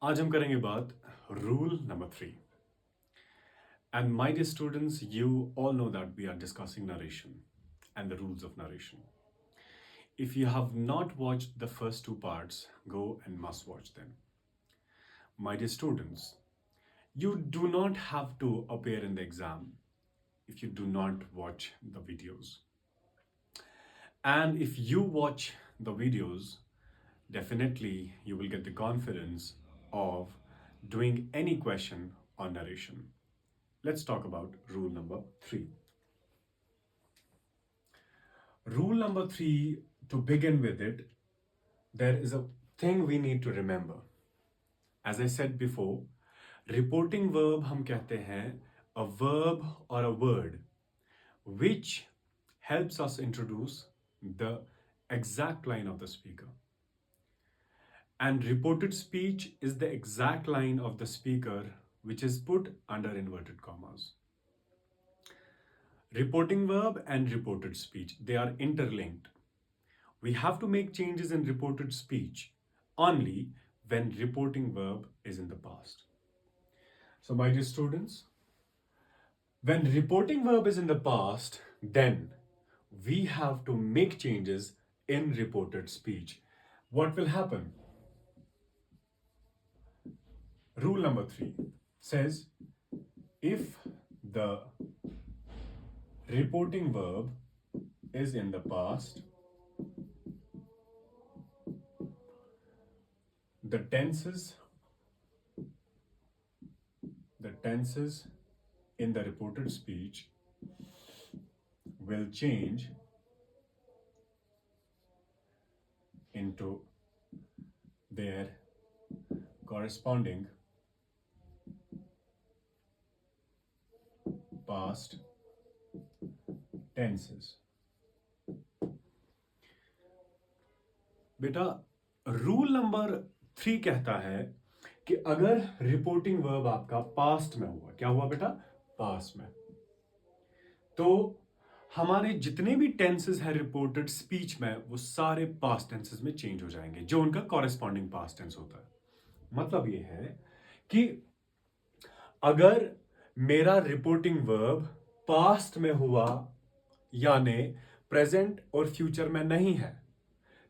आज हम करेंगे बात rule number 3 and my dear students, you all know that we are discussing narration and the rules of narration. If you have not watched the first two parts, go and must watch them. My dear students, you do not have to appear in the exam if you do not watch the videos. And if you watch the videos, definitely you will get the confidence of doing any question on narration. Let's talk about rule number 3. Rule number 3, to begin with it, there is a thing we need to remember. As I said before, reporting verb हम कहते हैं a verb or a word which helps us introduce the exact line of the speaker. And reported speech is the exact line of the speaker which is put under inverted commas. Reporting verb and reported speech, they are interlinked. We have to make changes in reported speech only when reporting verb is in the past. So, my dear students, when reporting verb is in the past, then we have to make changes in reported speech. What will happen? Rule number 3 says if the reporting verb is in the past, the tenses in the reported speech will change into their corresponding past tenses. बेटा rule number 3 कहता है कि अगर reporting verb आपका past में हुआ, क्या हुआ बेटा? पास्ट में, तो हमारे जितने भी टेंसेस हैं रिपोर्टेड स्पीच में वो सारे पास्ट टेंसेस में चेंज हो जाएंगे, जो उनका कॉरेस्पॉन्डिंग पास्ट टेंस होता है। मतलब ये है कि अगर मेरा रिपोर्टिंग वर्ब पास्ट में हुआ यानी प्रेजेंट और फ्यूचर में नहीं है,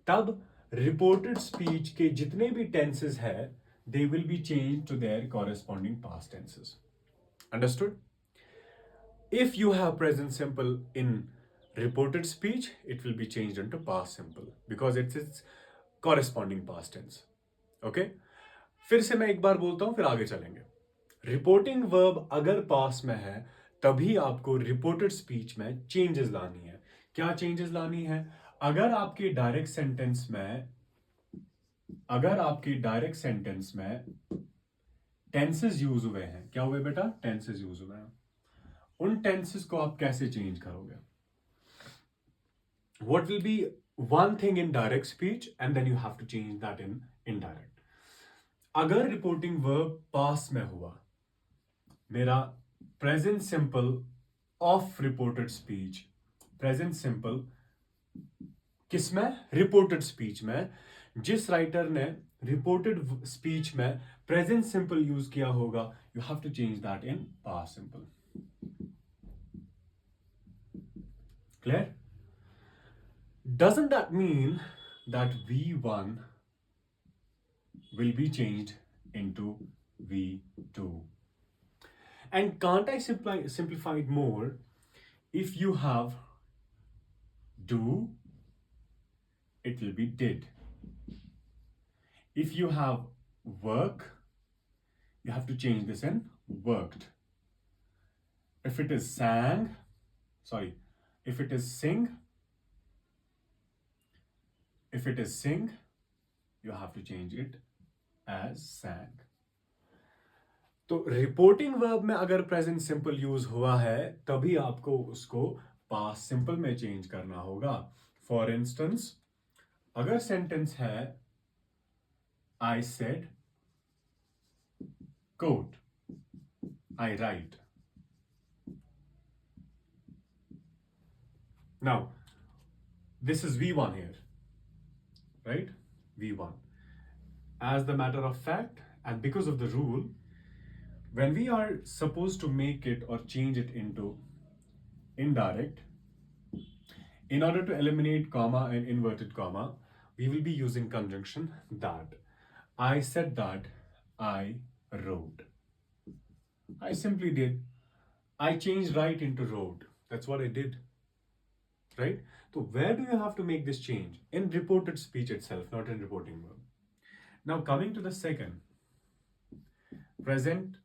तब रिपोर्टेड स्पीच के जितने भी टेंसेस है they will be change to their corresponding past tenses. Understood? If you have present simple in reported speech, it will be changed into past simple because it's its corresponding past tense. Okay? फिर से मैं एक बार बोलता हूं, फिर आगे चलेंगे। Reporting verb अगर पास में है तभी आपको रिपोर्टेड स्पीच में चेंजेस लानी है। क्या चेंजेस लानी है? अगर आपके डायरेक्ट सेंटेंस में टेंसेस यूज हुए हैं, क्या हुए बेटा? टेंसेस यूज हुए हैं। उन टेंसेस को आप कैसे चेंज करोगे? What will be one thing in direct speech and then you have to change that in indirect. अगर रिपोर्टिंग वर्ब पास में हुआ, मेरा present simple of reported speech, present simple किसमें? रिपोर्टेड स्पीच में। जिस राइटर ने reported speech में present simple use किया होगा, you have to change that in past simple. Clear? Doesn't that mean that V1 will be changed into V2? And can't I simplify it more? If you have do, it will be did. If you have work, you have to change this in worked. If it is if it is sing, you have to change it as sang. तो reporting verb में अगर present simple use हुआ है तभी आपको उसको past simple में change करना होगा। फॉर इंस्टेंस, अगर सेंटेंस है I said quote, I write. Now this is V1 here, right? V1. As the matter of fact, And because of the rule, when we are supposed to make it or change it into indirect, in order to eliminate comma and inverted comma, we will be using conjunction that. I said that I wrote. I simply did. I changed right into wrote. That's what I did. Right? So where do you have to make this change? In reported speech itself, not in reporting verb. Now coming to the second, present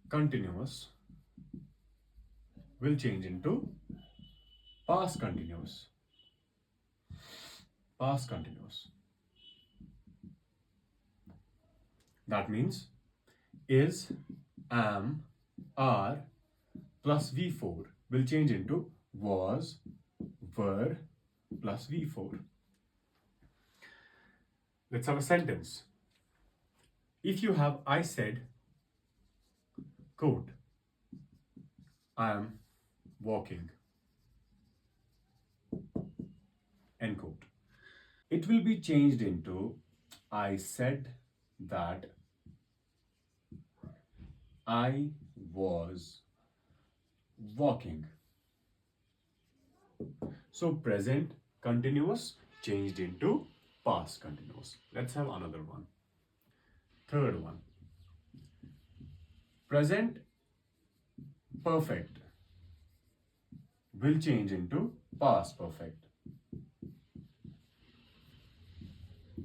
continuous will change into past continuous. Past continuous. That means is, am, are plus V4 will change into was, were plus V4. Let's have a sentence. If you have I said, quote, I am walking, end quote. It will be changed into I said that I was walking. So present continuous changed into past continuous. Let's have another one. Third one. Present perfect will change into past perfect.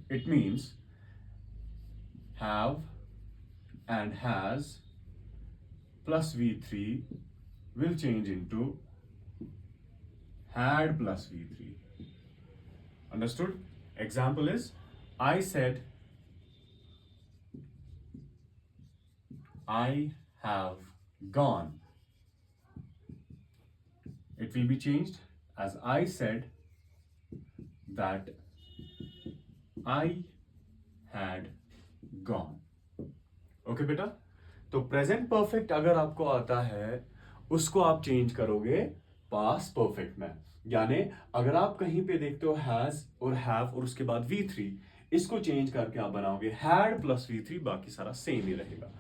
It means have and has plus V3 will change into had plus V3. Understood? Example is, I said, I have gone. It will be changed as I said that I had gone. Okay बेटा, तो present perfect अगर आपको आता है उसको आप change करोगे past perfect में. यानी अगर आप कहीं पे देखते हो हैज और हैव और उसके बाद V3, इसको चेंज करके आप बनाओगे हैड प्लस V3, बाकी सारा सेम ही रहेगा.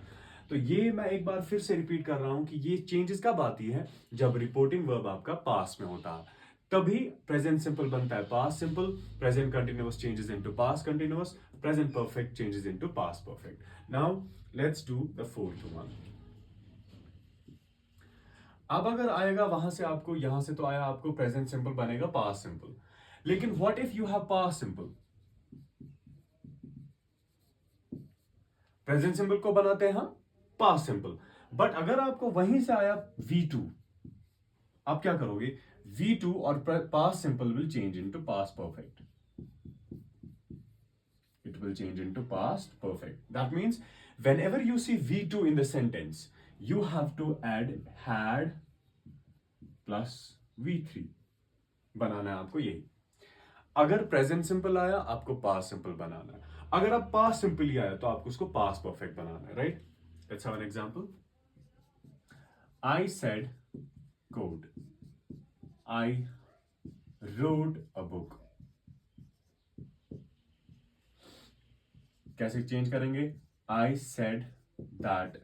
तो ये मैं एक बार फिर से रिपीट कर रहा हूं कि ये चेंजेस कब आती है, जब रिपोर्टिंग वर्ब आपका पास्ट में होता है, तभी प्रेजेंट सिंपल बनता है past simple, present continuous changes into past continuous, present perfect changes into past perfect. Now let's do the fourth one. अब अगर आएगा वहां से आपको, यहां से तो आया आपको प्रेजेंट सिंपल बनेगा पास्ट सिंपल, लेकिन what if you have past simple. Present simple को बनाते हैं हम पास्ट सिंपल, बट अगर आपको वहीं से आया V2, आप क्या करोगे, V2 और past simple will change into past perfect. It will change into past perfect. That means whenever you see V2 in the sentence, you have to add had plus V3. बनाना है आपको यही. अगर present simple आया आपको past simple बनाना है, अगर आप past simple ही आया तो आपको उसको पास्ट परफेक्ट बनाना है. Right? Let's have an example. I said, quote, I wrote a book. कैसे चेंज करेंगे? I said that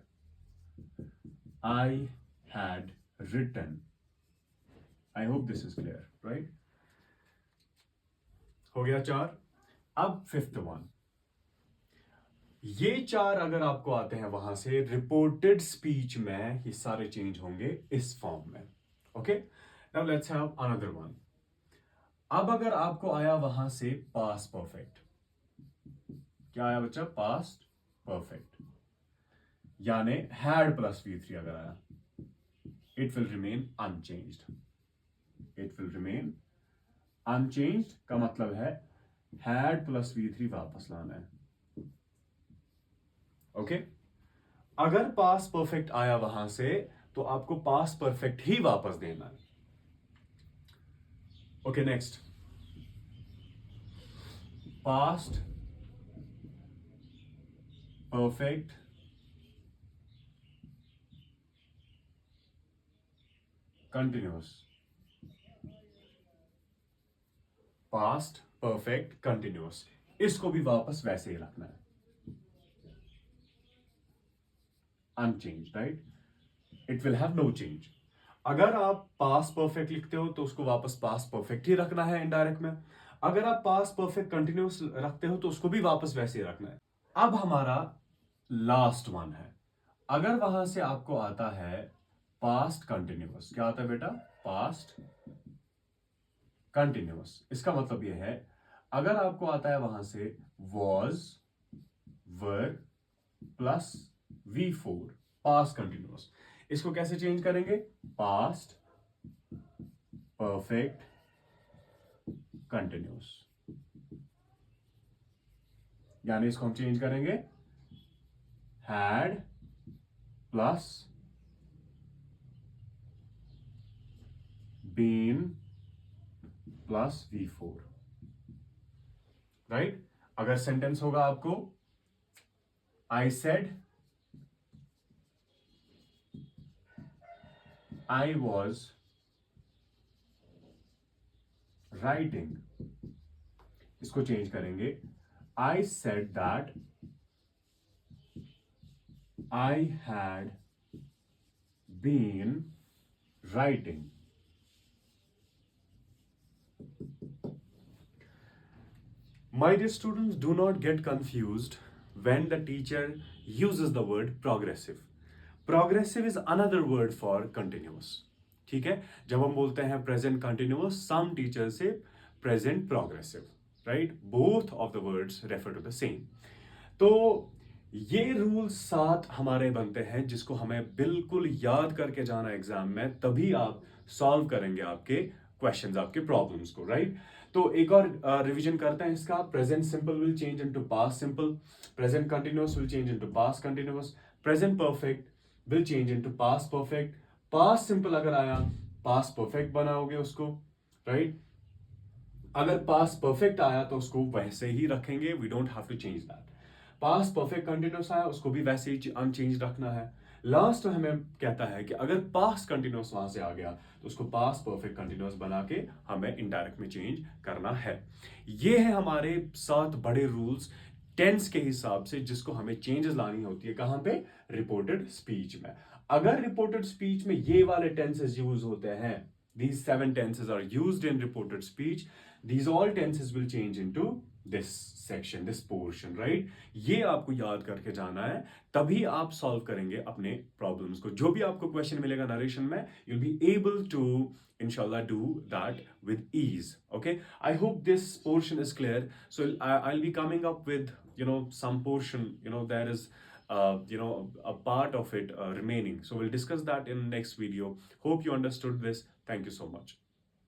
I had written. I hope this is clear, right? हो गया 4. अब फिफ्थ वन. ये 4 अगर आपको आते हैं वहां से रिपोर्टेड स्पीच में, ये सारे चेंज होंगे इस फॉर्म में. Okay, now let's have another one. अब अगर आपको आया वहां से पास्ट परफेक्ट, क्या आया बच्चा? Past perfect. यानी हैड प्लस V3 अगर आया, it will remain unchanged. It will remain unchanged का मतलब है हैड प्लस V3 वापस लाना है. ओके, अगर पास्ट परफेक्ट आया वहां से तो आपको पास्ट परफेक्ट ही वापस देना है. Okay, next. Past perfect continuous. Past perfect continuous, इसको भी वापस वैसे ही रखना है. Unchange, right? It will have no change. अगर आप पास्ट परफेक्ट लिखते हो तो उसको वापस पास्ट परफेक्ट ही रखना है इनडायरेक्ट में। अगर आप पास्ट परफेक्ट कंटिन्यूस रखते हो तो उसको भी वापस वैसे ही रखना है। अब हमारा लास्ट वन है, अगर वहां से आपको आता है पास्ट कंटिन्यूस, क्या आता है बेटा? Past continuous. इसका मतलब यह है, अगर आपको आता है वहां से was, were plus V4, past continuous, इसको कैसे चेंज करेंगे? पास्ट परफेक्ट कंटिन्यूस, यानी इसको हम चेंज करेंगे had plus been plus V4, right? अगर सेंटेंस होगा आपको I said I was writing, इसको चेंज करेंगे I said that I had been writing. My dear students, do not get confused when the teacher uses the word progressive. Progressive is another word for continuous. ठीक है? जब हम बोलते हैं present continuous, some teachers say present progressive, right? Both of the words refer to the same. तो ये rule 7 हमारे बनते हैं जिसको हमें बिल्कुल याद करके जाना एग्जाम में, तभी आप सॉल्व करेंगे आपके क्वेश्चंस, आपके प्रॉब्लम्स को, राइट? तो एक और रिवीजन करते हैं इसका। Present simple will change into past simple, present continuous will change into past continuous, present perfect will change into past perfect, past simple अगर आया पास्ट परफेक्ट बनाओगे उसको, राइट? अगर पास्ट परफेक्ट आया तो उसको वैसे ही रखेंगे, we don't have to change that. Past perfect continuous आया उसको भी वैसे ही अनचेंज रखना है। लास्ट में हमें कहता है कि अगर पास्ट कंटिन्यूस वहां से आ गया तो उसको पास्ट परफेक्ट कंटिन्यूस बना के हमें इनडायरेक्ट में चेंज करना है। ये है हमारे 7 बड़े रूल्स टेंस के हिसाब से जिसको हमें चेंजेस लानी होती है। कहां पे? रिपोर्टेड स्पीच में। अगर रिपोर्टेड स्पीच में ये वाले टेंसेस यूज होते हैं, these 7 tenses are used in reported speech, these all tenses will change into this section, this portion, right? ये आपको याद करके जाना है, तभी आप सॉल्व करेंगे अपने प्रॉब्लम्स को। जो भी आपको क्वेश्चन मिलेगा नरेशन में, you'll be able to inshallah do that with ease. Okay, I hope this portion is clear. So I'll be coming up with some portion, there is a part of it remaining, so we'll discuss that in next video. Hope you understood this. Thank you so much.